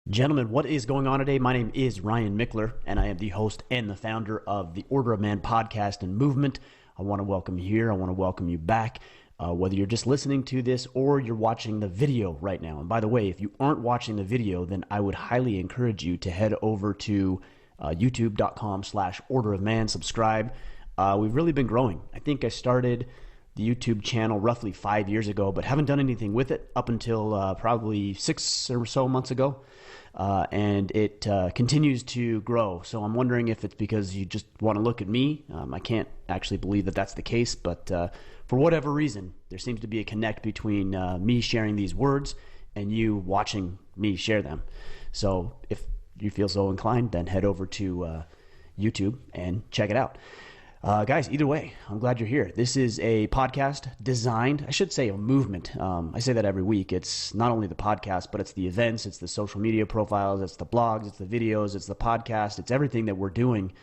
Gentlemen, what is going on today? My name is Ryan Mickler, and I am the host and the founder of the Order of Man podcast and movement. I want to welcome you here. I want to welcome you back, whether you're just listening to this or you're watching the video right now. And by the way, if you aren't watching the video, then I would highly encourage you to head over to youtube.com/Order of Man, subscribe. We've really been growing. I think I started the YouTube channel roughly 5 years ago, but haven't done anything with it up until probably 6 or so months ago. And it continues to grow. So I'm wondering if it's because you just want to look at me. I can't actually believe that that's the case, but for whatever reason, there seems to be a connect between me sharing these words and you watching me share them. So if you feel so inclined, then head over to YouTube and check it out. Guys, either way, I'm glad you're here. This is a podcast designed, I should say a movement. I say that every week. It's not only the podcast, but it's the events, it's the social media profiles, it's the blogs, it's the videos, it's the podcast, it's everything that we're doing.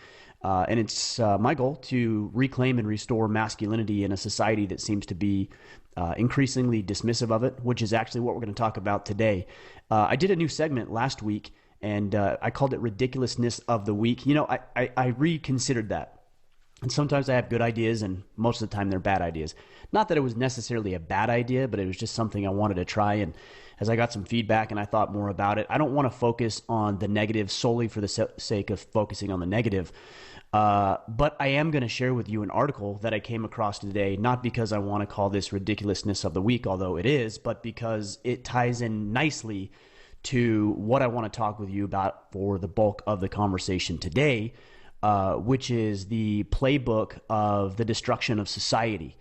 And it's my goal to reclaim and restore masculinity in a society that seems to be increasingly dismissive of it, which is actually what we're going to talk about today. I did a new segment last week, and I called it Ridiculousness of the Week. You know, I reconsidered that. And sometimes I have good ideas, and most of the time they're bad ideas. Not that it was necessarily a bad idea, but it was just something I wanted to try. And as I got some feedback and I thought more about it, I don't want to focus on the negative solely for the sake of focusing on the negative. But I am going to share with you an article that I came across today, not because I want to call this Ridiculousness of the Week, although it is, but because it ties in nicely to what I want to talk with you about for the bulk of the conversation today. Which is the playbook of the destruction of society.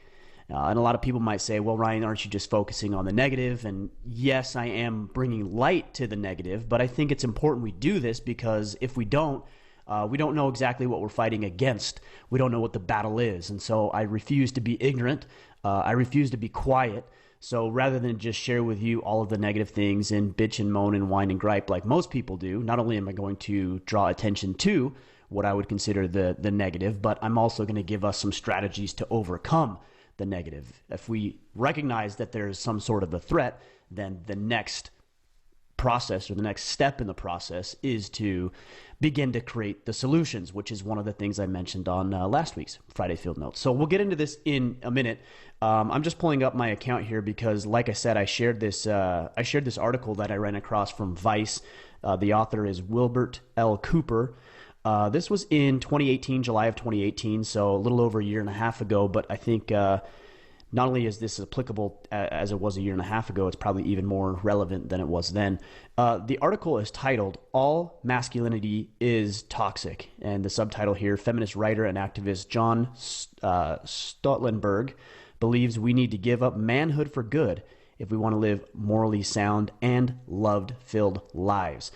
And a lot of people might say, well, Ryan, aren't you just focusing on the negative? And yes, I am bringing light to the negative, but I think it's important we do this because if we don't know exactly what we're fighting against. We don't know what the battle is. And so I refuse to be ignorant. I refuse to be quiet. So rather than just share with you all of the negative things and bitch and moan and whine and gripe like most people do, not only am I going to draw attention to what I would consider the negative, but I'm also going to give us some strategies to overcome the negative. If we recognize that there's some sort of a threat, then the next process or the next step in the process is to begin to create the solutions, which is one of the things I mentioned on last week's Friday Field Notes. So we'll get into this in a minute. I'm just pulling up my account here because, like I said, I shared this article that I ran across from Vice. The author is Wilbert L. Cooper. This was in 2018, July of 2018, so a little over a year and a half ago, but I think not only is this applicable as it was a year and a half ago, it's probably even more relevant than it was then. The article is titled, "All Masculinity is Toxic," and the subtitle here, feminist writer and activist John Stoltenberg believes we need to give up manhood for good if we want to live morally sound and love-filled lives.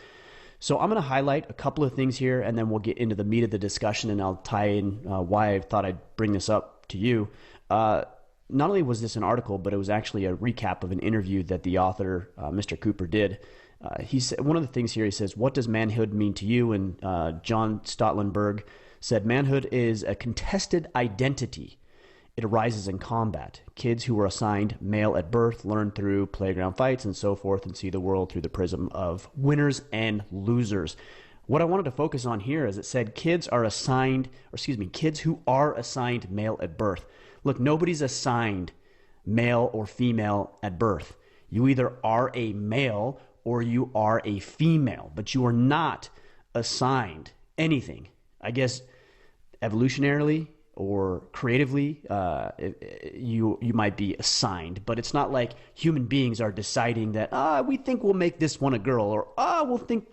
So I'm going to highlight a couple of things here, and then we'll get into the meat of the discussion, and I'll tie in why I thought I'd bring this up to you. Not only was this an article, but it was actually a recap of an interview that the author, Mr. Cooper, did. He said one of the things here. He says, "What does manhood mean to you?" And John Stoltenberg said, "Manhood is a contested identity. It arises in combat. Kids who are assigned male at birth learn through playground fights and so forth and see the world through the prism of winners and losers." What I wanted to focus on here is it said kids who are assigned male at birth. Look, nobody's assigned male or female at birth. You either are a male or you are a female, but you are not assigned anything. I guess evolutionarily or creatively, you might be assigned, but it's not like human beings are deciding that, we think we'll make this one a girl, or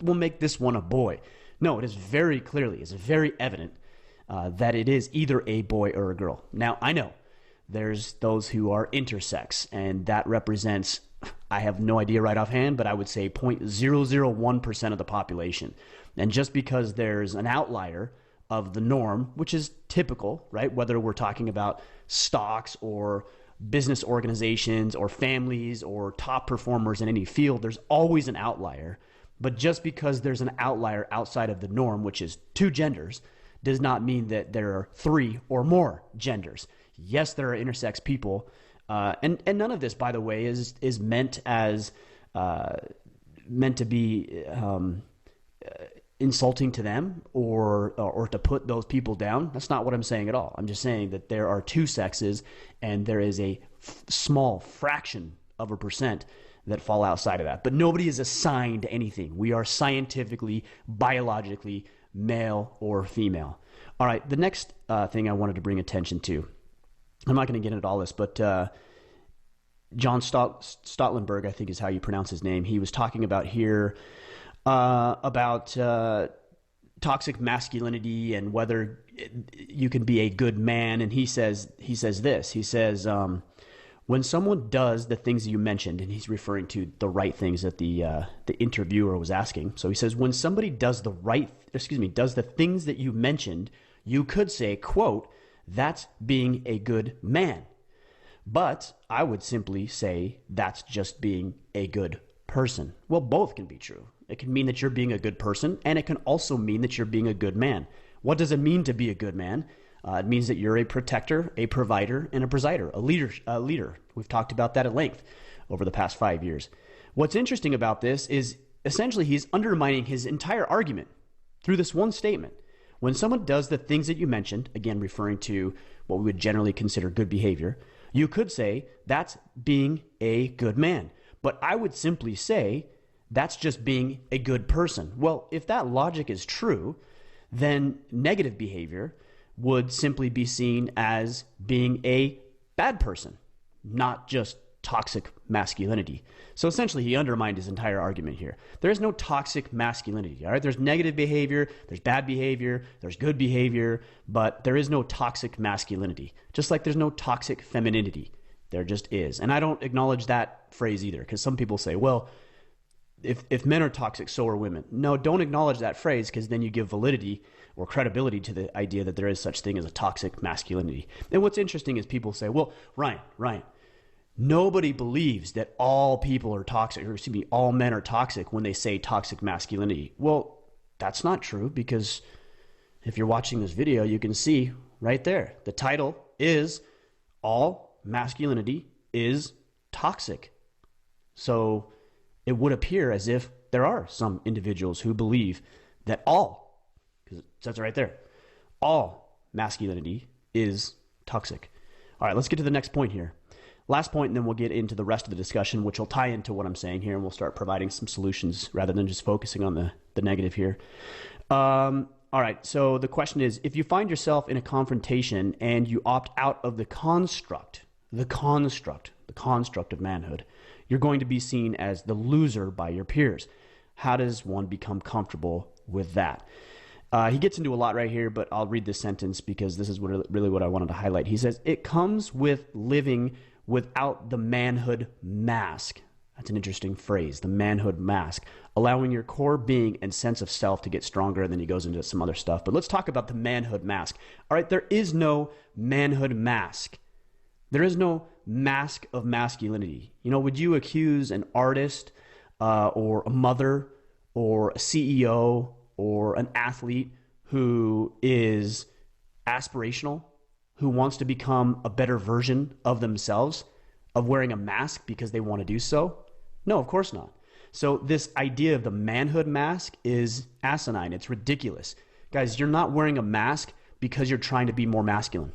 we'll make this one a boy. No, it is very clearly, it's very evident that it is either a boy or a girl. Now, I know there's those who are intersex, and that represents, I have no idea right offhand, but I would say 0.001% of the population. And just because there's an outlier of the norm, which is typical, right? Whether we're talking about stocks or business organizations or families or top performers in any field, there's always an outlier. But just because there's an outlier outside of the norm, which is two genders, does not mean that there are three or more genders. Yes, there are intersex people, and none of this, by the way, is meant as meant to be insulting to them or to put those people down. That's not what I'm saying at all. I'm just saying that there are two sexes, and there is a small fraction of a percent that fall outside of that. But nobody is assigned anything. We are scientifically, biologically male or female. All right, the next thing I wanted to bring attention to, I'm not going to get into all this, but John Stotlenberg, I think is how you pronounce his name, he was talking about here about toxic masculinity and whether you can be a good man. And he says this. He says, when someone does the things you mentioned, and he's referring to the right things that the interviewer was asking. So he says, when somebody does does the things that you mentioned, you could say, quote, that's being a good man. But I would simply say that's just being a good person. Well, both can be true. It can mean that you're being a good person, and it can also mean that you're being a good man. What does it mean to be a good man? It means that you're a protector, a provider, and a presider, a leader. We've talked about that at length over the past 5 years. What's interesting about this is essentially he's undermining his entire argument through this one statement. When someone does the things that you mentioned, again referring to what we would generally consider good behavior, you could say that's being a good man. But I would simply say that's just being a good person. Well, if that logic is true, then negative behavior would simply be seen as being a bad person, not just toxic masculinity. So essentially, he undermined his entire argument here. There is no toxic masculinity, all right? There's negative behavior, there's bad behavior, there's good behavior, but there is no toxic masculinity, just like there's no toxic femininity. There just is. And I don't acknowledge that phrase either, because some people say, well, if men are toxic, so are women. No, don't acknowledge that phrase, because then you give validity or credibility to the idea that there is such thing as a toxic masculinity. And what's interesting is people say, well, Ryan, nobody believes that all people are toxic, or excuse me, all men are toxic when they say toxic masculinity. Well, that's not true, because if you're watching this video, you can see right there, the title is All Masculinity is Toxic. So it would appear as if there are some individuals who believe that because it says it right there, all masculinity is toxic. All right, let's get to the next point here. Last point, and then we'll get into the rest of the discussion, which will tie into what I'm saying here, and we'll start providing some solutions rather than just focusing on the negative here. All right, so the question is, if you find yourself in a confrontation and you opt out of the construct of manhood, you're going to be seen as the loser by your peers. How does one become comfortable with that? He gets into a lot right here, but I'll read this sentence because this is really what I wanted to highlight. He says, it comes with living without the manhood mask. That's an interesting phrase, the manhood mask, allowing your core being and sense of self to get stronger. And then he goes into some other stuff. But let's talk about the manhood mask. All right, there is no manhood mask. There is no mask of masculinity. You know, would you accuse an artist or a mother or a CEO or an athlete who is aspirational, who wants to become a better version of themselves, of wearing a mask because they want to do so? No, of course not. So this idea of the manhood mask is asinine. It's ridiculous. Guys, you're not wearing a mask because you're trying to be more masculine.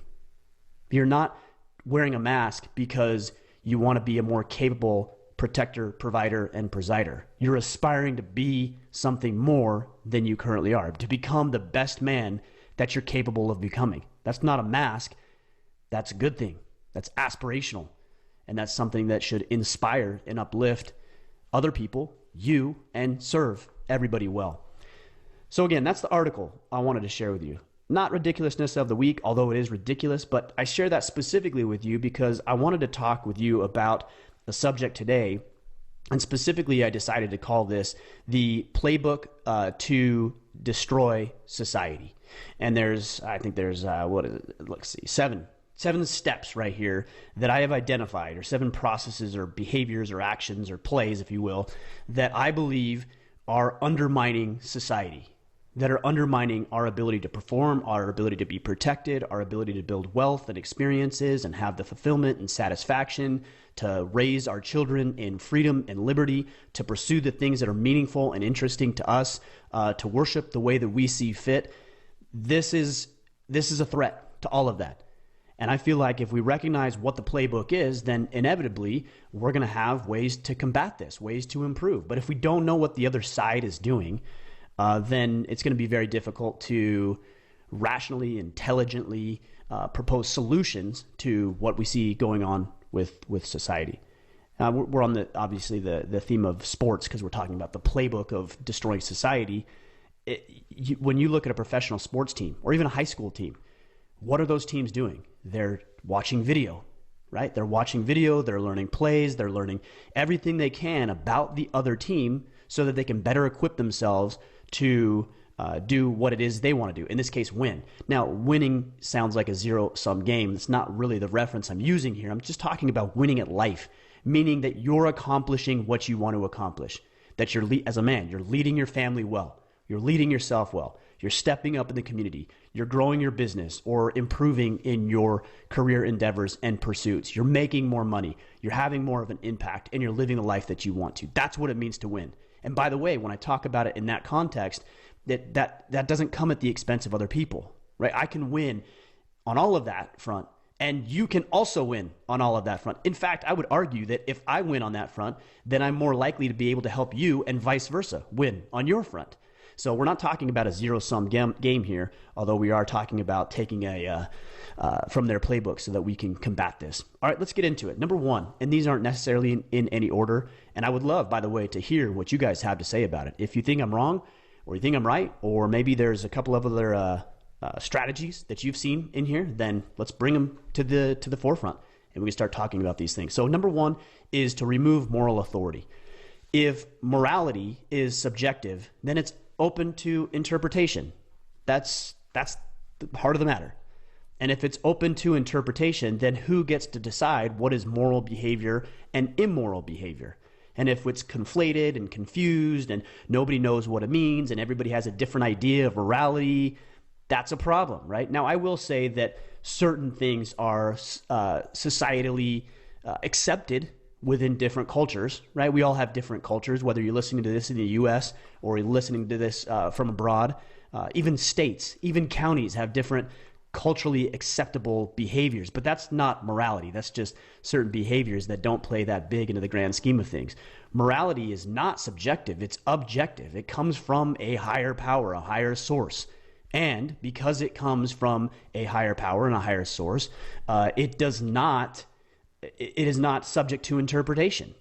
You're not wearing a mask because you want to be a more capable protector, provider, and presider. You're aspiring to be something more than you currently are, to become the best man that you're capable of becoming. That's not a mask. That's a good thing. That's aspirational. And that's something that should inspire and uplift other people, you, and serve everybody well. So again, that's the article I wanted to share with you. Not ridiculousness of the week, although it is ridiculous, but I share that specifically with you because I wanted to talk with you about the subject today. And specifically, I decided to call this the Playbook to Destroy Society. And I think there's seven steps right here that I have identified, or 7 processes or behaviors or actions or plays, if you will, that I believe are undermining society. that are undermining our ability to perform, our ability to be protected, our ability to build wealth and experiences and have the fulfillment and satisfaction to raise our children in freedom and liberty, to pursue the things that are meaningful and interesting to us, to worship the way that we see fit. This is a threat to all of that. And I feel like if we recognize what the playbook is, then inevitably we're going to have ways to combat this, ways to improve. But if we don't know what the other side is doing, then it's going to be very difficult to rationally, intelligently propose solutions to what we see going on with society. We're on obviously the theme of sports because we're talking about the playbook of destroying society. When you look at a professional sports team or even a high school team, what are those teams doing? They're watching video, right? They're watching video, they're learning plays, they're learning everything they can about the other team so that they can better equip themselves to do what it is they want to do. In this case, win. Now, winning sounds like a zero-sum game. That's not really the reference I'm using here. I'm just talking about winning at life, meaning that you're accomplishing what you want to accomplish, that as a man, you're leading your family well, you're leading yourself well, you're stepping up in the community, you're growing your business or improving in your career endeavors and pursuits, you're making more money, you're having more of an impact, and you're living the life that you want to. That's what it means to win. And by the way, when I talk about it in that context, that doesn't come at the expense of other people, right? I can win on all of that front, and you can also win on all of that front. In fact, I would argue that if I win on that front, then I'm more likely to be able to help you and vice versa win on your front. So we're not talking about a zero-sum game here, although we are talking about taking from their playbook so that we can combat this. All right, let's get into it. Number one, and these aren't necessarily in any order, and I would love, by the way, to hear what you guys have to say about it. If you think I'm wrong, or you think I'm right, or maybe there's a couple of other strategies that you've seen in here, then let's bring them to the forefront, and we can start talking about these things. So number one is to remove moral authority. If morality is subjective, then it's open to interpretation. That's the heart of the matter. And if it's open to interpretation, then who gets to decide what is moral behavior and immoral behavior? And if it's conflated and confused and nobody knows what it means and everybody has a different idea of morality, that's a problem, right? Now, I will say that certain things are societally accepted within different cultures, right? We all have different cultures, whether you're listening to this in the U.S. or you're listening to this from abroad. Even states, even counties have different culturally acceptable behaviors, but that's not morality. That's just certain behaviors that don't play that big into the grand scheme of things. Morality is not subjective, it's objective. It comes from a higher power, a higher source. And because it comes from a higher power and a higher source, it is not subject to interpretation,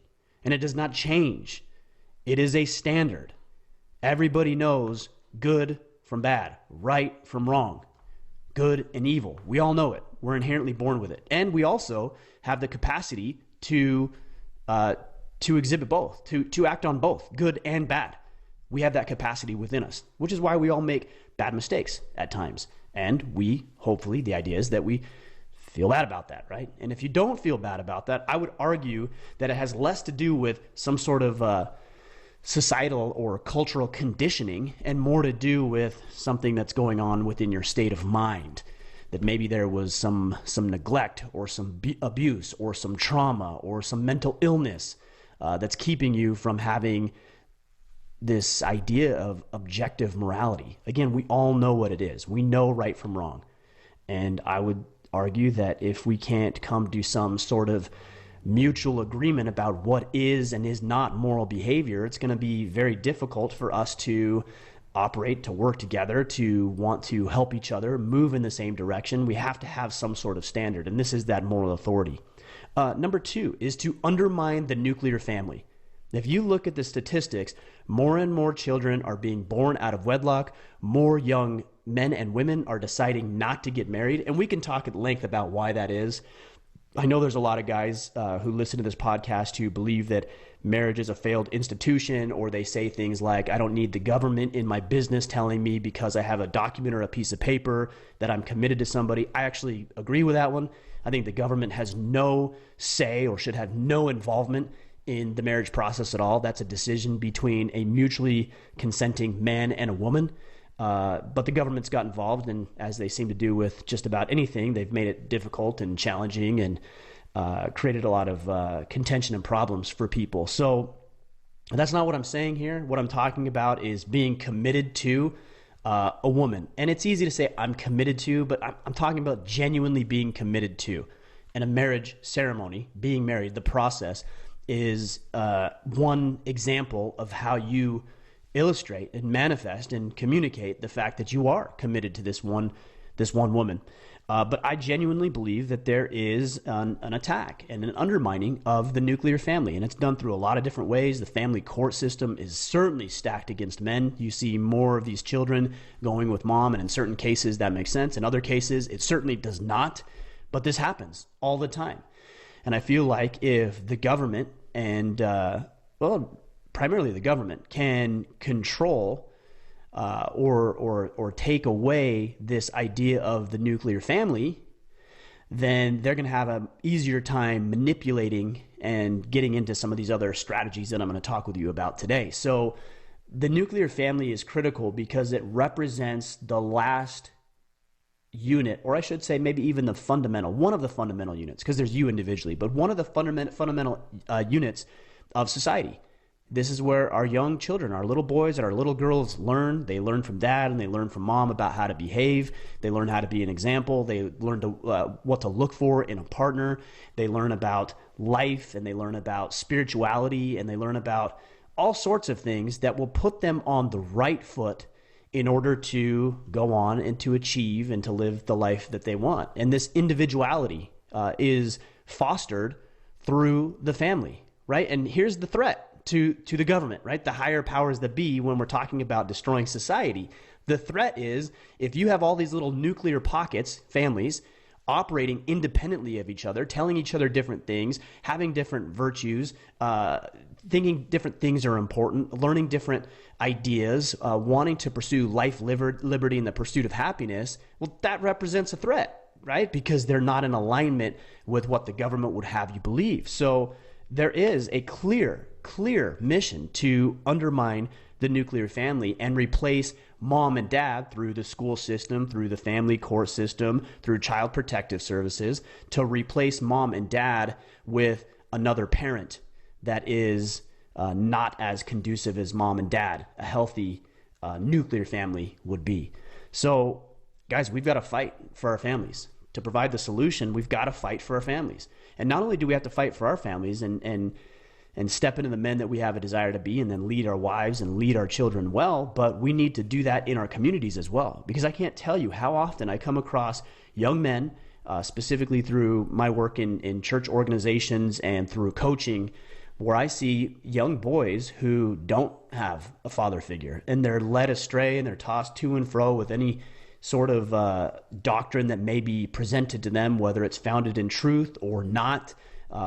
and it does not change. It is a standard. Everybody knows good from bad, right from wrong, good and evil. We all know it. We're inherently born with it. And we also have the capacity to exhibit both, to act on both, good and bad. We have that capacity within us, which is why we all make bad mistakes at times. And hopefully, the idea is that we feel bad about that, right? And if you don't feel bad about that, I would argue that it has less to do with some sort of societal or cultural conditioning and more to do with something that's going on within your state of mind. That maybe there was some neglect or some abuse or some trauma or some mental illness that's keeping you from having this idea of objective morality. Again, we all know what it is. We know right from wrong. And I would argue that if we can't come to some sort of mutual agreement about what is and is not moral behavior, it's going to be very difficult for us to operate, to work together, to want to help each other move in the same direction. We have to have some sort of standard, and this is that moral authority. Number two is to undermine the nuclear family. If you look at the statistics, more and more children are being born out of wedlock. More young men and women are deciding not to get married, and we can talk at length about why that is. I know there's a lot of guys who listen to this podcast who believe that marriage is a failed institution, or they say things like, I don't need the government in my business telling me because I have a document or a piece of paper that I'm committed to somebody. I actually agree with that one. I think the government has no say or should have no involvement in the marriage process at all. That's a decision between a mutually consenting man and a woman. But the government's got involved, and as they seem to do with just about anything, they've made it difficult and challenging and created a lot of contention and problems for people. So that's not what I'm saying here. What I'm talking about is being committed to a woman. And it's easy to say I'm committed to, but I'm talking about genuinely being committed to. And a marriage ceremony, being married, the process is one example of how you illustrate and manifest and communicate the fact that you are committed to this one woman. But I genuinely believe that there is an attack and an undermining of the nuclear family, and it's done through a lot of different ways. The family court system is certainly stacked against men. You see more of these children going with mom, and in certain cases that makes sense. In other cases, it certainly does not, but this happens all the time. And I feel like if the government and, primarily the government can control or take away this idea of the nuclear family, then they're going to have an easier time manipulating and getting into some of these other strategies that I'm going to talk with you about today. So the nuclear family is critical because it represents the last unit, or I should say maybe even one of the fundamental units, because there's you individually, but one of the fundamental units of society. This is where our young children, our little boys and our little girls learn. They learn from dad and they learn from mom about how to behave. They learn how to be an example. They learn what to look for in a partner. They learn about life, and they learn about spirituality, and they learn about all sorts of things that will put them on the right foot in order to go on and to achieve and to live the life that they want. And this individuality is fostered through the family, right? And here's the threat to the government, right? The higher powers that be, when we're talking about destroying society. The threat is if you have all these little nuclear pockets, families, operating independently of each other, telling each other different things, having different virtues, thinking different things are important, learning different ideas, wanting to pursue life, liberty, and the pursuit of happiness, well, that represents a threat, right? Because they're not in alignment with what the government would have you believe. So there is a clear mission to undermine the nuclear family and replace mom and dad through the school system, through the family court system, through child protective services, to replace mom and dad with another parent that is not as conducive as mom and dad, a healthy nuclear family would be. So, guys, we've got to fight for our families. To provide the solution, we've got to fight for our families. And not only do we have to fight for our families and step into the men that we have a desire to be, and then lead our wives and lead our children well, but we need to do that in our communities as well. Because I can't tell you how often I come across young men, specifically through my work in church organizations and through coaching, where I see young boys who don't have a father figure, and they're led astray and they're tossed to and fro with any sort of doctrine that may be presented to them, whether it's founded in truth or not.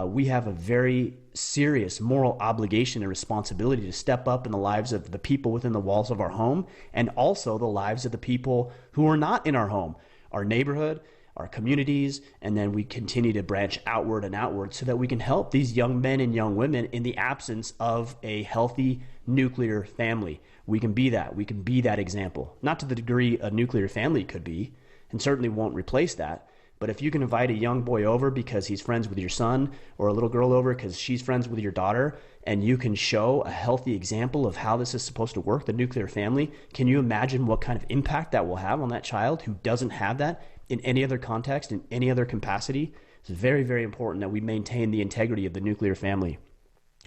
We have a very serious moral obligation and responsibility to step up in the lives of the people within the walls of our home, and also the lives of the people who are not in our home, our neighborhood, our communities, and then we continue to branch outward and outward so that we can help these young men and young women in the absence of a healthy nuclear family. We can be that. We can be that example. Not to the degree a nuclear family could be, and certainly won't replace that. But if you can invite a young boy over because he's friends with your son, or a little girl over because she's friends with your daughter, and you can show a healthy example of how this is supposed to work, the nuclear family, can you imagine what kind of impact that will have on that child who doesn't have that in any other context, in any other capacity? It's very, very important that we maintain the integrity of the nuclear family.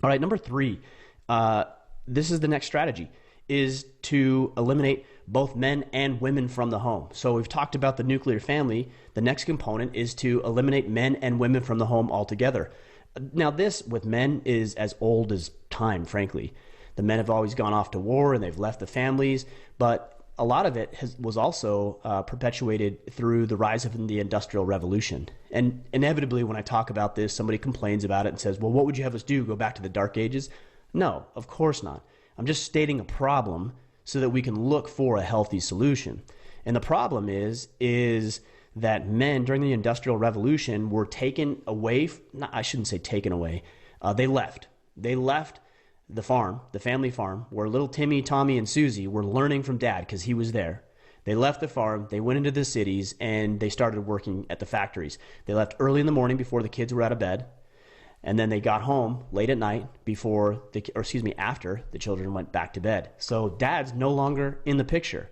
All right, number 3, this is the next strategy, is to eliminate both men and women from the home. So we've talked about the nuclear family. The next component is to eliminate men and women from the home altogether. Now, this with men is as old as time, frankly. The men have always gone off to war and they've left the families, but a lot of it was also perpetuated through the rise of the Industrial Revolution. And inevitably, when I talk about this, somebody complains about it and says, well, what would you have us do? Go back to the Dark Ages? No, of course not. I'm just stating a problem so that we can look for a healthy solution. And the problem is that men during the Industrial Revolution were taken away. I shouldn't say taken away. They left. They left the farm, the family farm, where little Timmy, Tommy, and Susie were learning from dad because he was there. They left the farm, they went into the cities, and they started working at the factories. They left early in the morning before the kids were out of bed, and then they got home late at night after the children went back to bed. So dad's no longer in the picture.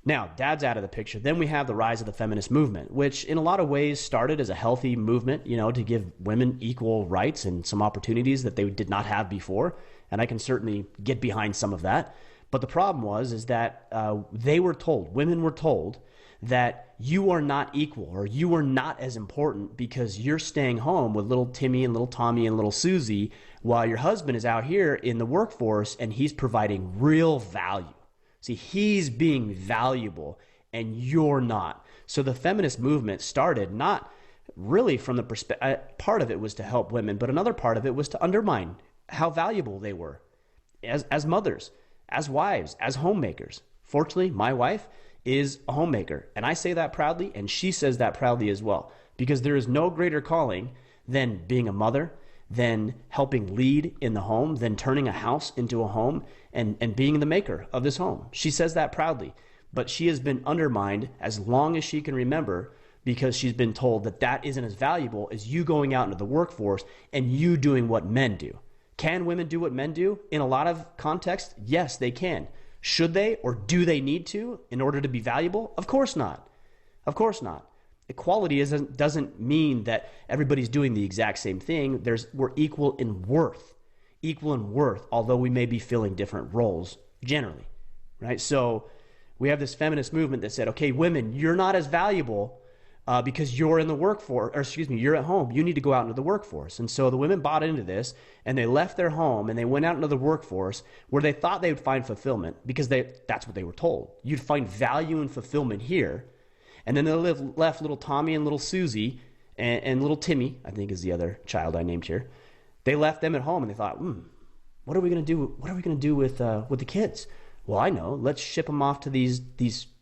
Now, dad's out of the picture. Then we have the rise of the feminist movement, which in a lot of ways started as a healthy movement, to give women equal rights and some opportunities that they did not have before. And I can certainly get behind some of that. But the problem is that women were told that you are not equal, or you are not as important because you're staying home with little Timmy and little Tommy and little Susie while your husband is out here in the workforce and he's providing real value. See, he's being valuable and you're not. So the feminist movement started not really from the perspective, part of it was to help women, but another part of it was to undermine how valuable they were as mothers, as wives, as homemakers. Fortunately, my wife is a homemaker, and I say that proudly, and she says that proudly as well, because there is no greater calling than being a mother, than helping lead in the home, than turning a house into a home, and being the maker of this home. She says that proudly, but she has been undermined as long as she can remember because she's been told that that isn't as valuable as you going out into the workforce and you doing what men do. Can women do what men do? In a lot of contexts, yes, they can. Should they, or do they need to in order to be valuable? Of course not. Of course not. Equality doesn't mean that everybody's doing the exact same thing. We're equal in worth, although we may be filling different roles generally, right? So we have this feminist movement that said, okay, women, you're not as valuable because you're in the workforce, you're at home. You need to go out into the workforce. And so the women bought into this, and they left their home and they went out into the workforce where they thought they would find fulfillment because that's what they were told. You'd find value and fulfillment here. And then they left little Tommy and little Susie and little Timmy, I think is the other child I named here. They left them at home and they thought, what are we going to do? What are we going to do with the kids? Well, I know. Let's ship them off to these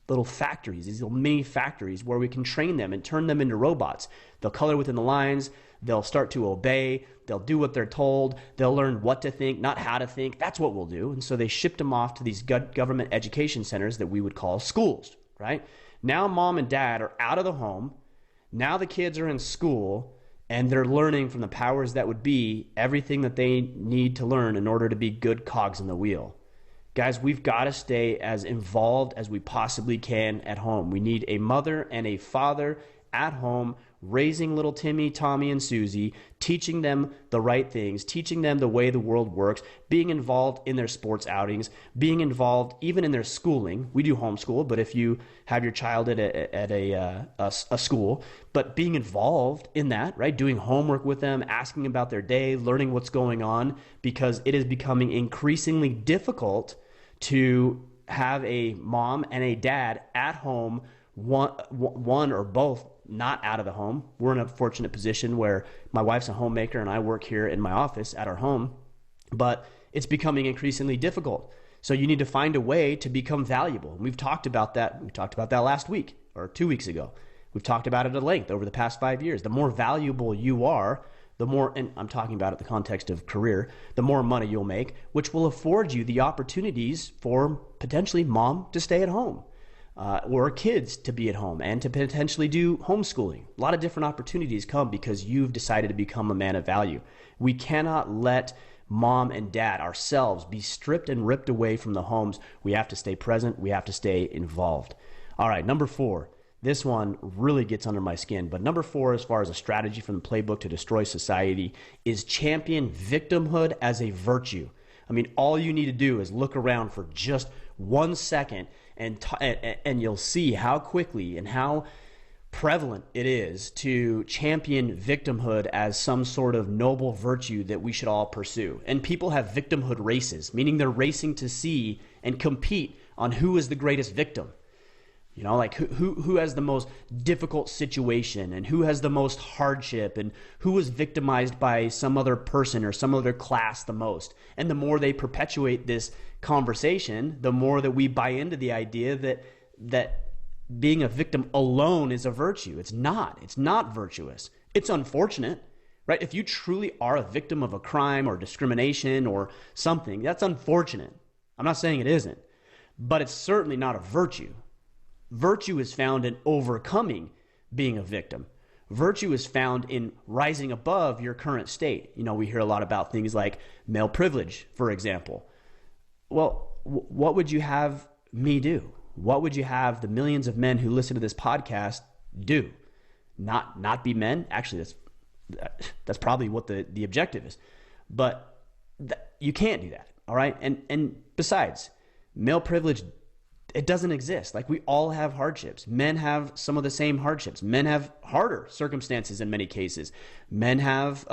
little factories, these little mini factories where we can train them and turn them into robots. They'll color within the lines. They'll start to obey. They'll do what they're told. They'll learn what to think, not how to think. That's what we'll do. And so they shipped them off to these government education centers that we would call schools, right? Now mom and dad are out of the home. Now the kids are in school and they're learning from the powers that would be everything that they need to learn in order to be good cogs in the wheel. Guys, we've got to stay as involved as we possibly can at home. We need a mother and a father at home raising little Timmy, Tommy, and Susie, teaching them the right things, teaching them the way the world works, being involved in their sports outings, being involved even in their schooling. We do homeschool, but if you have your child at a school, but being involved in that, right? Doing homework with them, asking about their day, learning what's going on, because it is becoming increasingly difficult to have a mom and a dad at home, one or both not out of the home. We're in a fortunate position where my wife's a homemaker and I work here in my office at our home, but it's becoming increasingly difficult. So you need to find a way to become valuable. And we've talked about that. We talked about that last week or 2 weeks ago. We've talked about it at length over the past 5 years. The more valuable you are, the more, and I'm talking about it in the context of career, the more money you'll make, which will afford you the opportunities for potentially mom to stay at home. Or kids to be at home and to potentially do homeschooling. A lot of different opportunities come because you've decided to become a man of value. We cannot let mom and dad ourselves be stripped and ripped away from the homes. We have to stay present. We have to stay involved. All right, number 4. This one really gets under my skin. But number 4, as far as a strategy from the playbook to destroy society, is champion victimhood as a virtue. I mean, all you need to do is look around for just 1 second and you'll see how quickly and how prevalent it is to champion victimhood as some sort of noble virtue that we should all pursue. And people have victimhood races, meaning they're racing to see and compete on who is the greatest victim. You know, like who has the most difficult situation and who has the most hardship and who was victimized by some other person or some other class the most. And the more they perpetuate this conversation, the more that we buy into the idea that being a victim alone is a virtue. It's not. It's not virtuous. It's unfortunate, right? If you truly are a victim of a crime or discrimination or something, that's unfortunate. I'm not saying it isn't, but it's certainly not a virtue. Virtue is found in overcoming being a victim. Virtue is found in rising above your current state. You know, we hear a lot about things like male privilege, for example. Well, what would you have me do? What would you have the millions of men who listen to this podcast do? Not be men? Actually, that's probably what the objective is. But you can't do that, all right? And besides, male privilege, it doesn't exist. Like, we all have hardships. Men have some of the same hardships. Men have harder circumstances in many cases. Men have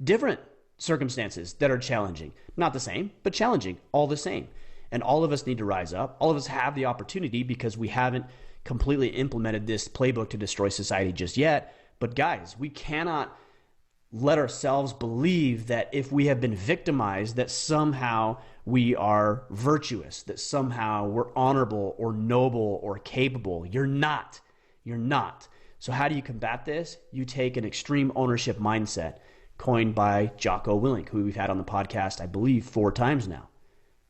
different circumstances that are challenging. Not the same, but challenging, all the same. And all of us need to rise up. All of us have the opportunity because we haven't completely implemented this playbook to destroy society just yet. But guys, we cannot let ourselves believe that if we have been victimized, that somehow we are virtuous, that somehow we're honorable or noble or capable. You're not. You're not. So how do you combat this? You take an extreme ownership mindset coined by Jocko Willink, who we've had on the podcast, I believe, 4 times now.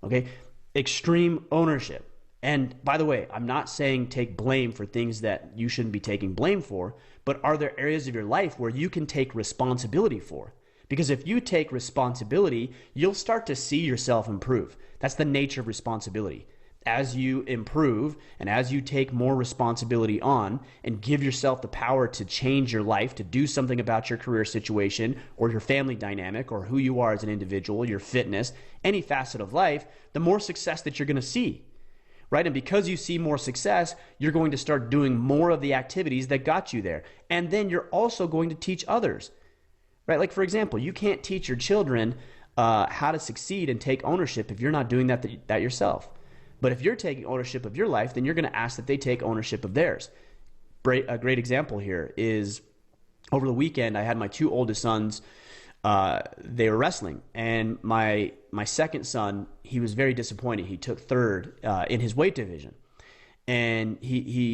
Okay? Extreme ownership. And by the way, I'm not saying take blame for things that you shouldn't be taking blame for, but are there areas of your life where you can take responsibility for? Because if you take responsibility, you'll start to see yourself improve. That's the nature of responsibility. As you improve and as you take more responsibility on and give yourself the power to change your life, to do something about your career situation or your family dynamic or who you are as an individual, your fitness, any facet of life, the more success that you're going to see. Right? And because you see more success, you're going to start doing more of the activities that got you there. And then you're also going to teach others. Right? Like, for example, you can't teach your children how to succeed and take ownership if you're not doing that yourself. But if you're taking ownership of your life, then you're going to ask that they take ownership of theirs. A great example here is over the weekend, I had my 2 oldest sons. They were wrestling, and my second son, he was very disappointed. He took 3rd in his weight division, and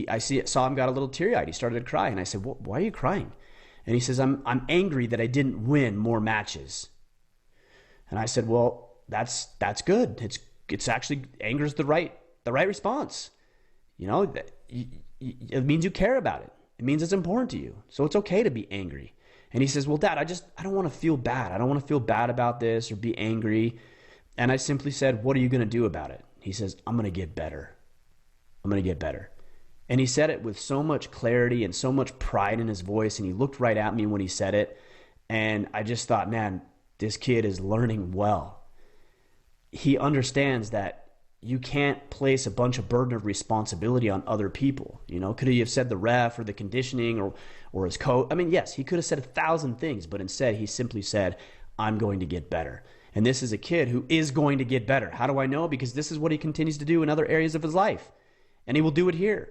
I saw him got a little teary-eyed. He started to cry, and I said, well, "Why are you crying?" And he says, "I'm angry that I didn't win more matches." And I said, "Well, that's good. It's actually, anger's the right response. You know, it means you care about it. It means it's important to you. So it's okay to be angry." And he says, "Well, Dad, I don't want to feel bad. I don't want to feel bad about this or be angry." And I simply said, "What are you going to do about it?" He says, "I'm going to get better. I'm going to get better." And he said it with so much clarity and so much pride in his voice. And he looked right at me when he said it. And I just thought, man, this kid is learning well. He understands that you can't place a bunch of burden of responsibility on other people. You know, could he have said the ref or the conditioning or his coach? I mean, yes, he could have said 1,000 things, but instead he simply said, "I'm going to get better." And this is a kid who is going to get better. How do I know? Because this is what he continues to do in other areas of his life. And he will do it here.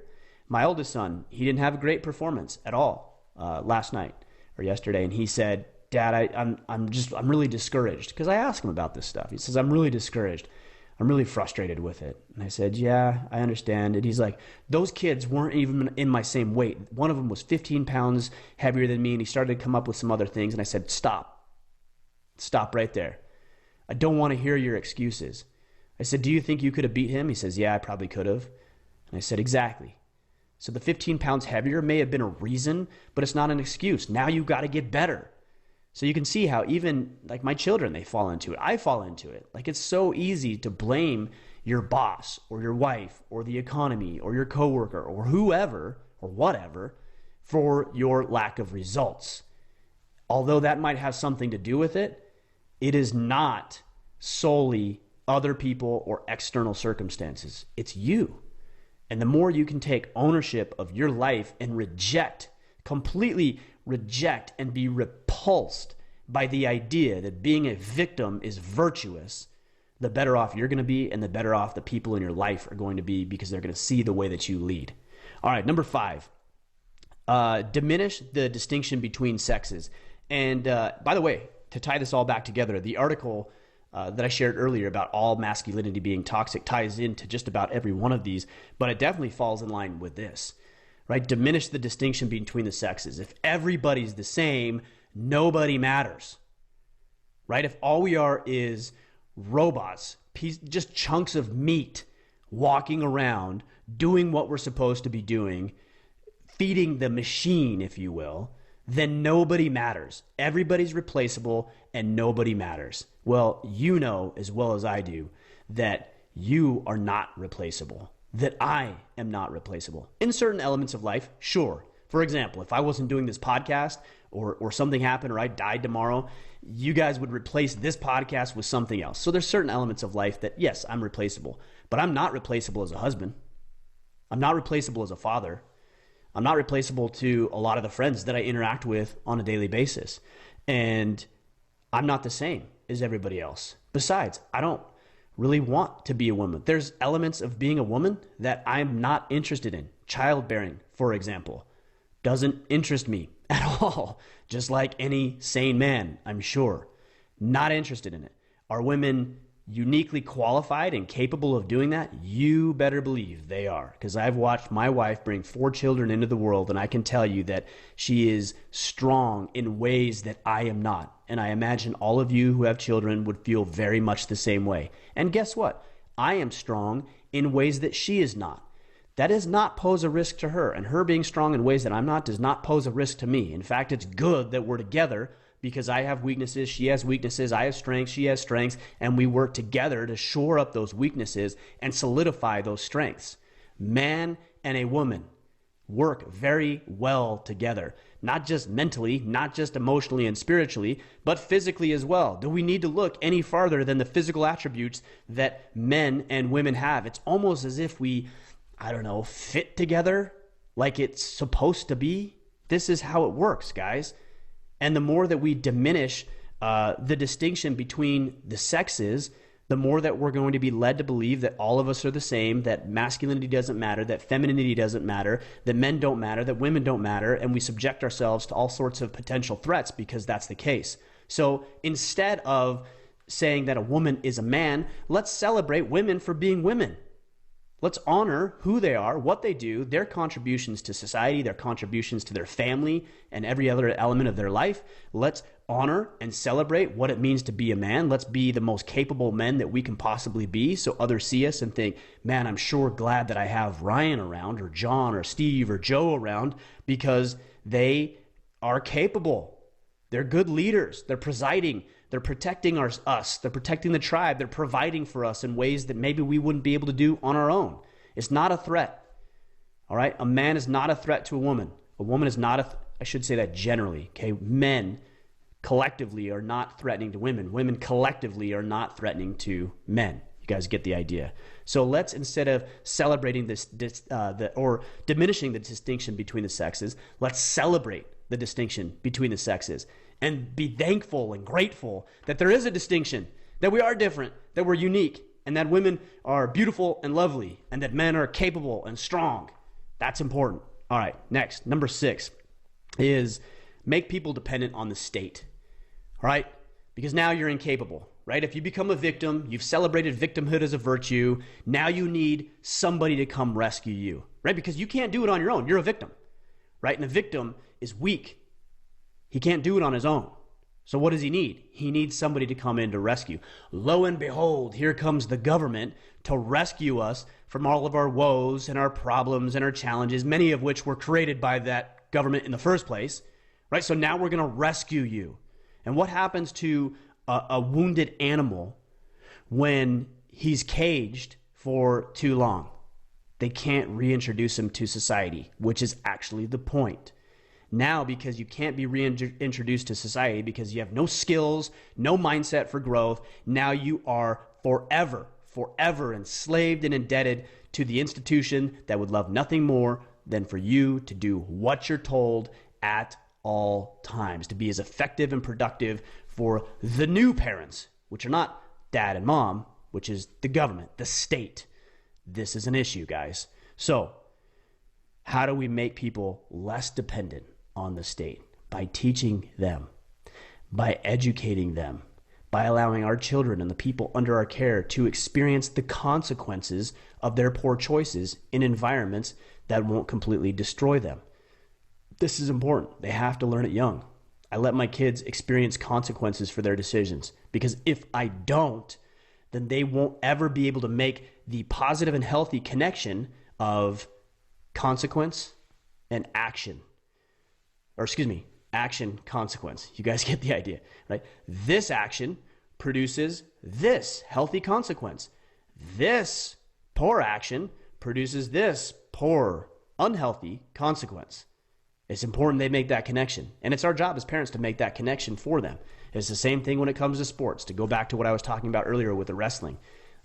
My oldest son, he didn't have a great performance at all last night or yesterday. And he said, "Dad, I'm really discouraged." Because I asked him about this stuff. He says, "I'm really discouraged. I'm really frustrated with it." And I said, "Yeah, I understand." And he's like, "Those kids weren't even in my same weight. One of them was 15 pounds heavier than me." And he started to come up with some other things. And I said, Stop right there. I don't want to hear your excuses." I said, "Do you think you could have beat him?" He says, "Yeah, I probably could have." And I said, "Exactly. So the 15 pounds heavier may have been a reason, but it's not an excuse. Now you got to get better." So you can see how even like my children, they fall into it. I fall into it. Like, it's so easy to blame your boss or your wife or the economy or your coworker or whoever or whatever for your lack of results. Although that might have something to do with it, it is not solely other people or external circumstances. It's you. And the more you can take ownership of your life and completely reject and be repulsed by the idea that being a victim is virtuous, the better off you're going to be and the better off the people in your life are going to be, because they're going to see the way that you lead. All right, number 5, diminish the distinction between sexes. And by the way, to tie this all back together, the article that I shared earlier about all masculinity being toxic ties into just about every one of these, but it definitely falls in line with this, right? Diminish the distinction between the sexes. If everybody's the same, nobody matters, right? If all we are is robots, just chunks of meat walking around, doing what we're supposed to be doing, feeding the machine, if you will, then nobody matters. Everybody's replaceable and nobody matters. Well, you know as well as I do that you are not replaceable, that I am not replaceable. In certain elements of life, sure. For example, if I wasn't doing this podcast or something happened or I died tomorrow, you guys would replace this podcast with something else. So there's certain elements of life that, yes, I'm replaceable, but I'm not replaceable as a husband. I'm not replaceable as a father. I'm not replaceable to a lot of the friends that I interact with on a daily basis. And I'm not the same as everybody else. Besides, I don't really want to be a woman. There's elements of being a woman that I'm not interested in. Childbearing, for example, doesn't interest me at all. Just like any sane man, I'm sure. Not interested in it. Are women uniquely qualified and capable of doing that? You better believe they are, because I've watched my wife bring 4 children into the world, and I can tell you that she is strong in ways that I am not. And I imagine all of you who have children would feel very much the same way. And guess what? I am strong in ways that she is not. That does not pose a risk to her, and her being strong in ways that I'm not does not pose a risk to me. In fact, it's good that we're together, because I have weaknesses, she has weaknesses, I have strengths, she has strengths, and we work together to shore up those weaknesses and solidify those strengths. Man and a woman work very well together, not just mentally, not just emotionally and spiritually, but physically as well. Do we need to look any farther than the physical attributes that men and women have? It's almost as if we, fit together like it's supposed to be. This is how it works, guys. And the more that we diminish the distinction between the sexes, the more that we're going to be led to believe that all of us are the same, that masculinity doesn't matter, that femininity doesn't matter, that men don't matter, that women don't matter, and we subject ourselves to all sorts of potential threats because that's the case. So instead of saying that a woman is a man, let's celebrate women for being women. Let's honor who they are, what they do, their contributions to society, their contributions to their family, and every other element of their life. Let's honor and celebrate what it means to be a man. Let's be the most capable men that we can possibly be, so others see us and think, man, I'm sure glad that I have Ryan around, or John, or Steve, or Joe around, because they are capable. They're good leaders. They're presiding. They're protecting us. They're protecting the tribe. They're providing for us in ways that maybe we wouldn't be able to do on our own. It's not a threat. All right? A man is not a threat to a woman. A woman is not I should say that generally. Okay? Men collectively are not threatening to women. Women collectively are not threatening to men. You guys get the idea. So let's, instead of celebrating or diminishing the distinction between the sexes, let's celebrate the distinction between the sexes and be thankful and grateful that there is a distinction, that we are different, that we're unique, and that women are beautiful and lovely, and that men are capable and strong. That's important. All right, next, number 6 is make people dependent on the state. All right, because now you're incapable, right? If you become a victim, you've celebrated victimhood as a virtue, now you need somebody to come rescue you, right? Because you can't do it on your own. You're a victim, right? And a victim is weak. He can't do it on his own. So what does he need? He needs somebody to come in to rescue. Lo and behold, here comes the government to rescue us from all of our woes and our problems and our challenges, many of which were created by that government in the first place, right? So now we're going to rescue you. And what happens to a wounded animal when he's caged for too long? They can't reintroduce him to society, which is actually the point. Now, because you can't be reintroduced to society because you have no skills, no mindset for growth, now you are forever enslaved and indebted to the institution that would love nothing more than for you to do what you're told at all times, to be as effective and productive for the new parents, which are not dad and mom, which is the government, the state. This is an issue, guys. So, how do we make people less dependent on the state? By teaching them, by educating them, by allowing our children and the people under our care to experience the consequences of their poor choices in environments that won't completely destroy them. This is important. They have to learn it young. I let my kids experience consequences for their decisions, because if I don't, then they won't ever be able to make the positive and healthy connection of consequence and action. Or excuse me, action, consequence. You guys get the idea, right? This action produces this healthy consequence. This poor action produces this poor, unhealthy consequence. It's important they make that connection. And it's our job as parents to make that connection for them. It's the same thing when it comes to sports. To go back to what I was talking about earlier with the wrestling.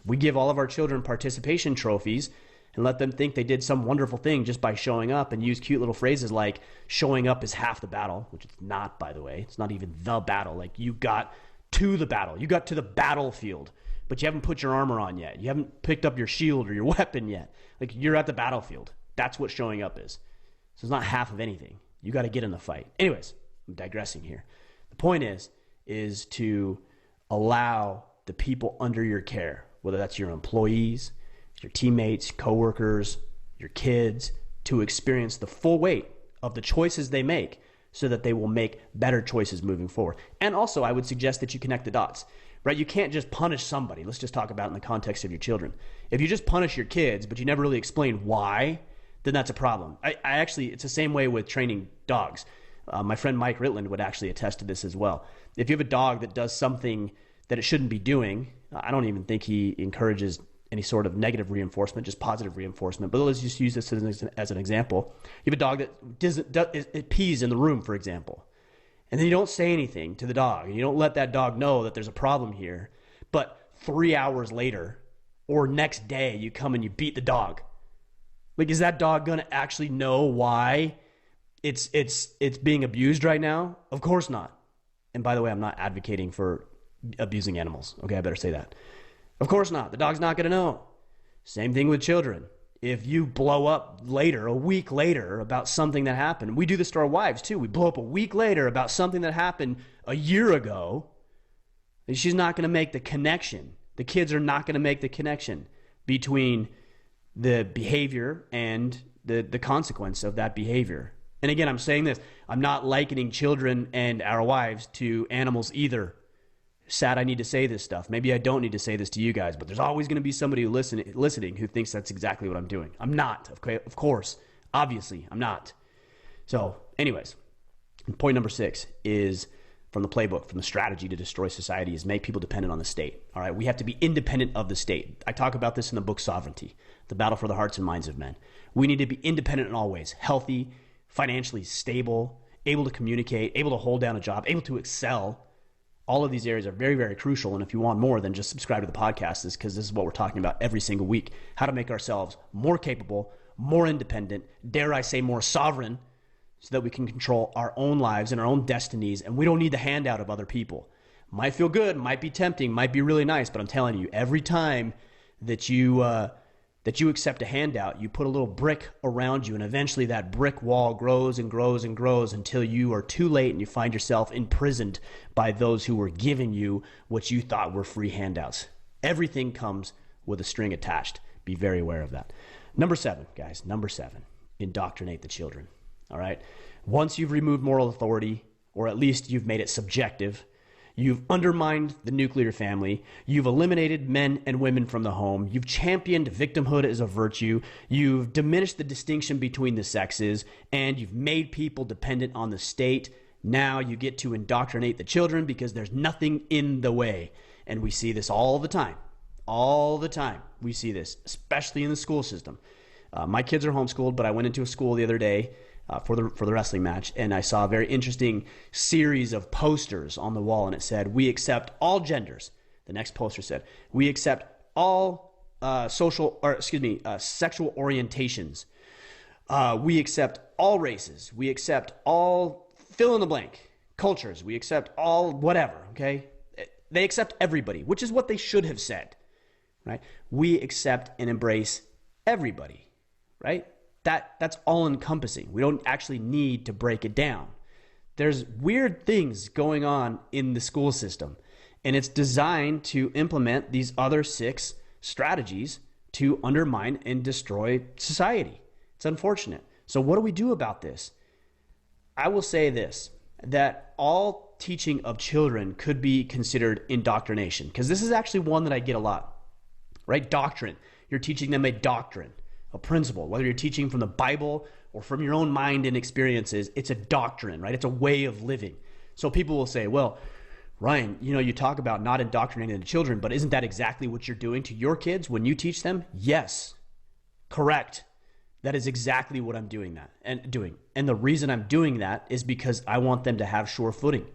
We give all of our children participation trophies and let them think they did some wonderful thing just by showing up, and use cute little phrases like showing up is half the battle, which it's not, by the way. It's not even the battle. Like, you got to the battle. You got to the battlefield, but you haven't put your armor on yet. You haven't picked up your shield or your weapon yet. Like, you're at the battlefield. That's what showing up is. So it's not half of anything. You got to get in the fight. Anyways, I'm digressing here. The point is to allow the people under your care, whether that's your employees, your teammates, coworkers, your kids, to experience the full weight of the choices they make so that they will make better choices moving forward. And also, I would suggest that you connect the dots, right? You can't just punish somebody. Let's just talk about it in the context of your children. If you just punish your kids, but you never really explain why, then that's a problem. I actually, it's the same way with training dogs. My friend Mike Ritland would actually attest to this as well. If you have a dog that does something that it shouldn't be doing, I don't even think he encourages any sort of negative reinforcement, just positive reinforcement. But let's just use this as an example. You have a dog that pees in the room, for example, and then you don't say anything to the dog, and you don't let that dog know that there's a problem here. But 3 hours later or next day, you come and you beat the dog. Like, is that dog going to actually know why it's being abused right now? Of course not. And by the way, I'm not advocating for abusing animals. Okay, I better say that. Of course not. The dog's not going to know. Same thing with children. If you blow up later, a week later, about something that happened, we do this to our wives too. We blow up a week later about something that happened a year ago. She's not going to make the connection. The kids are not going to make the connection between the behavior and the consequence of that behavior. And again, I'm saying this, I'm not likening children and our wives to animals either. Sad I need to say this stuff. Maybe I don't need to say this to you guys, but there's always going to be somebody listening who thinks that's exactly what I'm doing. I'm not, okay? Of course. Obviously, I'm not. So anyways, point number 6 is from the playbook, from the strategy to destroy society, is make people dependent on the state. All right, we have to be independent of the state. I talk about this in the book Sovereignty, the battle for the hearts and minds of men. We need to be independent in all ways, healthy, financially stable, able to communicate, able to hold down a job, able to excel. All of these areas are very, very crucial. And if you want more, then just subscribe to the podcast, because this is what we're talking about every single week. How to make ourselves more capable, more independent, dare I say more sovereign, so that we can control our own lives and our own destinies. And we don't need the handout of other people. Might feel good, might be tempting, might be really nice. But I'm telling you, every time that you accept a handout, you put a little brick around you, and eventually that brick wall grows and grows and grows until you are too late and you find yourself imprisoned by those who were giving you what you thought were free handouts. Everything comes with a string attached. Be very aware of that. Number 7, guys, number 7, indoctrinate the children. All right? Once you've removed moral authority, or at least you've made it subjective, you've undermined the nuclear family. You've eliminated men and women from the home. You've championed victimhood as a virtue. You've diminished the distinction between the sexes, and you've made people dependent on the state. Now you get to indoctrinate the children because there's nothing in the way. And we see this all the time. All the time we see this, especially in the school system. My kids are homeschooled, but I went into a school the other day for the wrestling match, and I saw a very interesting series of posters on the wall, and it said, "We accept all genders." The next poster said, "We accept all sexual orientations. We accept all races. We accept all fill in the blank cultures. We accept all whatever." Okay, they accept everybody, which is what they should have said, right? We accept and embrace everybody, right? That's all encompassing. We don't actually need to break it down. There's weird things going on in the school system, and it's designed to implement these other 6 strategies to undermine and destroy society. It's unfortunate. So what do we do about this? I will say this. that all teaching of children could be considered indoctrination, because this is actually one that I get a lot, right? Doctrine. You're teaching them a doctrine, a principle, whether you're teaching from the Bible or from your own mind and experiences, it's a doctrine, right? It's a way of living. So people will say, well, Ryan, you talk about not indoctrinating the children, but isn't that exactly what you're doing to your kids when you teach them? Yes, correct. That is exactly what I'm doing. And the reason I'm doing that is because I want them to have sure footing.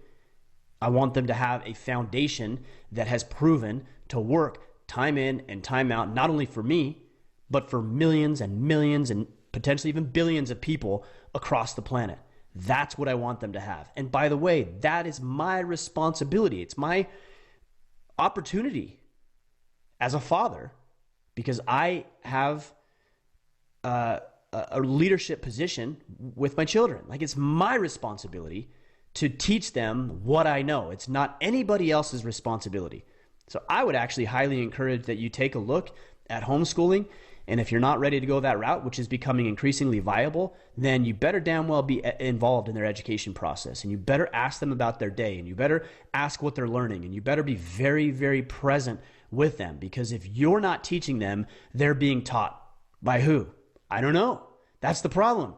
I want them to have a foundation that has proven to work time in and time out, not only for me, but for millions and millions and potentially even billions of people across the planet. That's what I want them to have. And by the way, that is my responsibility. It's my opportunity as a father, because I have a leadership position with my children. Like, it's my responsibility to teach them what I know. It's not anybody else's responsibility. So I would actually highly encourage that you take a look at homeschooling. And if you're not ready to go that route, which is becoming increasingly viable, then you better damn well be involved in their education process. And you better ask them about their day. And you better ask what they're learning. And you better be very, very present with them. Because if you're not teaching them, they're being taught. By who? I don't know. That's the problem.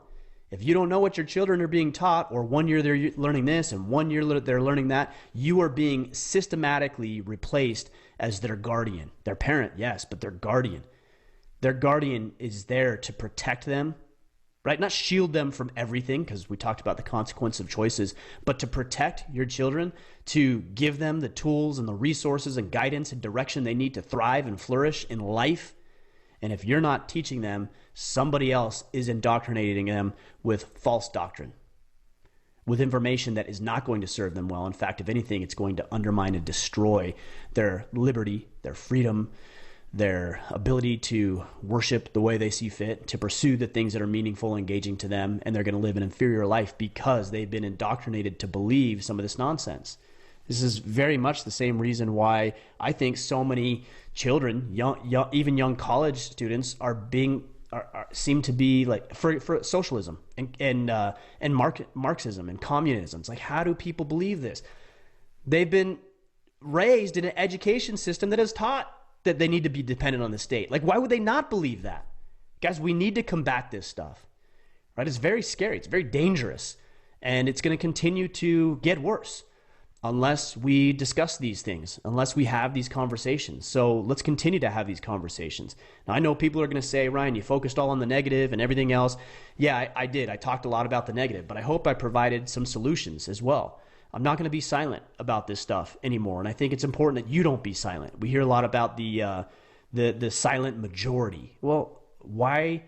If you don't know what your children are being taught, or 1 year they're learning this and 1 year they're learning that, you are being systematically replaced as their guardian. Their parent, yes, but their guardian. Their guardian is there to protect them, right? Not shield them from everything, because we talked about the consequence of choices, but to protect your children, to give them the tools and the resources and guidance and direction they need to thrive and flourish in life. And if you're not teaching them, somebody else is indoctrinating them with false doctrine, with information that is not going to serve them well. In fact, if anything, it's going to undermine and destroy their liberty, their freedom, their ability to worship the way they see fit, to pursue the things that are meaningful, engaging to them, and they're going to live an inferior life because they've been indoctrinated to believe some of this nonsense. This is very much the same reason why I think so many children, even young college students, seem to be like for socialism and Marxism and communism. It's like, how do people believe this? They've been raised in an education system that has taught that they need to be dependent on the state. Like, why would they not believe that? Guys, we need to combat this stuff, right? It's very scary. It's very dangerous. And it's going to continue to get worse unless we discuss these things, unless we have these conversations. So let's continue to have these conversations. Now, I know people are going to say, Ryan, you focused all on the negative and everything else. Yeah, I did. I talked a lot about the negative, but I hope I provided some solutions as well. I'm not going to be silent about this stuff anymore. And I think it's important that you don't be silent. We hear a lot about the silent majority. Well, why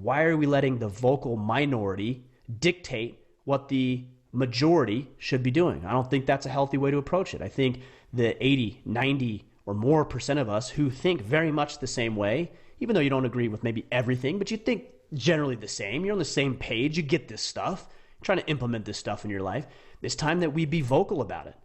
are we letting the vocal minority dictate what the majority should be doing? I don't think that's a healthy way to approach it. I think the 80, 90 or more % of us who think very much the same way, even though you don't agree with maybe everything, but you think generally the same, you're on the same page, you get this stuff, you're trying to implement this stuff in your life. It's time that we be vocal about it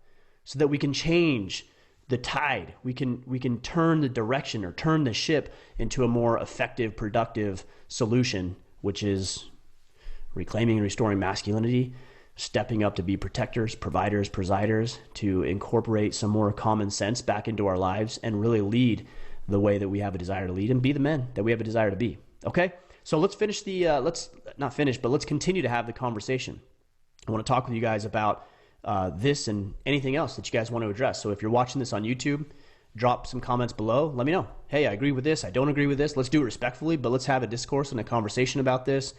so that we can change the tide. We can turn the direction or turn the ship into a more effective, productive solution, which is reclaiming and restoring masculinity, stepping up to be protectors, providers, presiders, to incorporate some more common sense back into our lives and really lead the way that we have a desire to lead and be the men that we have a desire to be. Okay? So let's finish let's continue to have the conversation. I want to talk with you guys about this and anything else that you guys want to address. So if you're watching this on YouTube, drop some comments below. Let me know. Hey, I agree with this. I don't agree with this. Let's do it respectfully, but let's have a discourse and a conversation about this.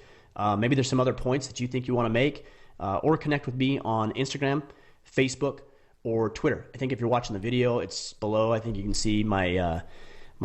Maybe there's some other points that you think you want to make. Or connect with me on Instagram, Facebook, or Twitter. I think if you're watching the video, it's below. I think you can see my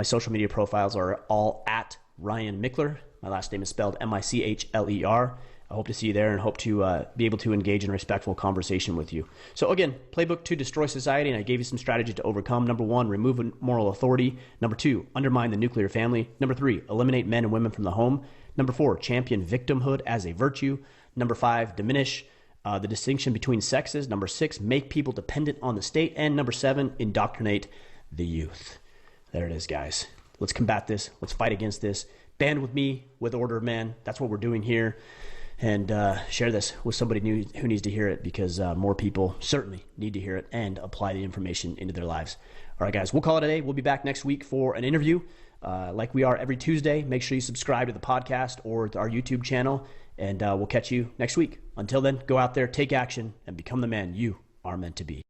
social media profiles are all at Ryan Michler. My last name is spelled Michler. I hope to see you there and hope to be able to engage in a respectful conversation with you. So again, Playbook to destroy society, and I gave you some strategies to overcome. Number 1, remove moral authority. Number 2, undermine the nuclear family. Number 3, eliminate men and women from the home. Number 4, champion victimhood as a virtue. Number 5, diminish the distinction between sexes. Number 6, make people dependent on the state. And number 7, indoctrinate the youth. There it is, guys. Let's combat this. Let's fight against this. Band with me, with Order of Man. That's what we're doing here. and share this with somebody new who needs to hear it, because more people certainly need to hear it and apply the information into their lives. All right, guys, we'll call it a day. We'll be back next week for an interview like we are every Tuesday. Make sure you subscribe to the podcast or to our YouTube channel, and we'll catch you next week. Until then, go out there, take action, and become the man you are meant to be.